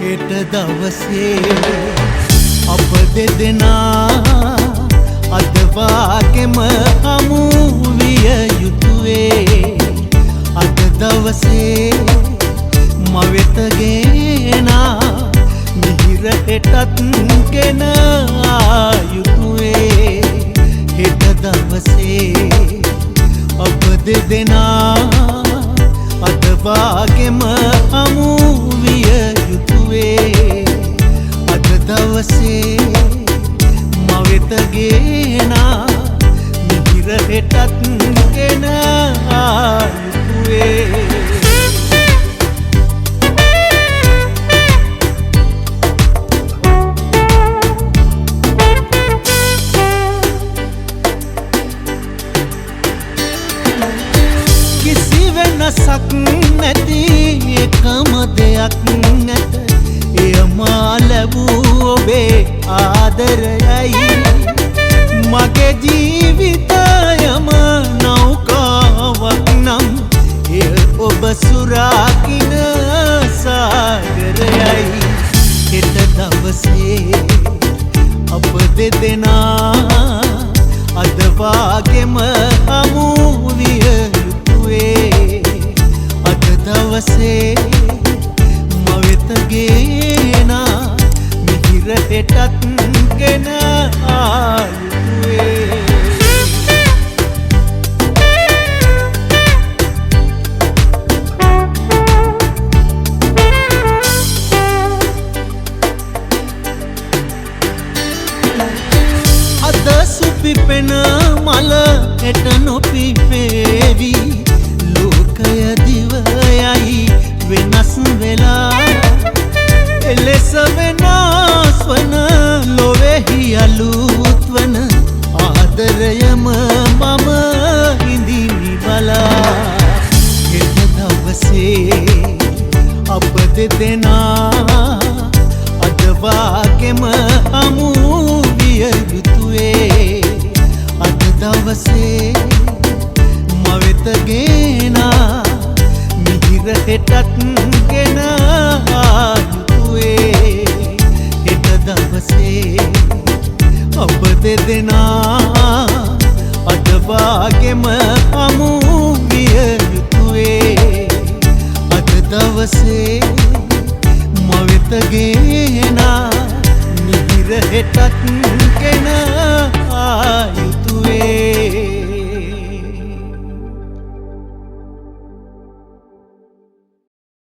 හෙට දවසේ අප දෙදෙනා අද වාගෙම හමු විය යුතුවේ. අද දවසේ මවෙත ගේනා මිහිර හෙටත් ගෙන ආ යුතුවේ. හෙට දවසේ අප දෙදෙනා අද වාගෙම හමු විය යුතුවේ. අද දවසේ මවෙත ගේනා මිහිර හෙටත් ගෙන ආ යුතුවේ. වෙනසක් නැති එකම දෙයක් නැත. එය මා ලැබූ ඔබේ ආදරයයි. මගේ ජීවිතයම නෞකාවක් නම් එය ඔබ සුරාකින සාගරයයි. හෙට දවසේ අප දෙදෙනා අද වාගෙම හමු විය යුතුවේ. අද දවසේ මවෙත ගේනා මිහිර හෙටත් ගෙන ආ යුතුවේ. අද සුපිපෙන මල හෙට නොපිපේවි. ලෝකය දිවයයි වෙනස් වෙලා. එලෙස වෙනස් වන ලොවෙහි අලුත් වන ආදරයම මම හිඳිමි බලා. හෙට දවසේ අප දෙදෙනා අද වාගෙම හමු විය යුතුවේ. අද දවසේ මවෙත ගේනා මිහිර හෙටත් ගෙන ආ යුතුවේ. හෙට දවසේ අප දෙදෙනා අද වාගෙම හමු විය යුතුවේ. අද දවසේ මවෙත ගේනා මිහිර හෙටත් ගෙන ආ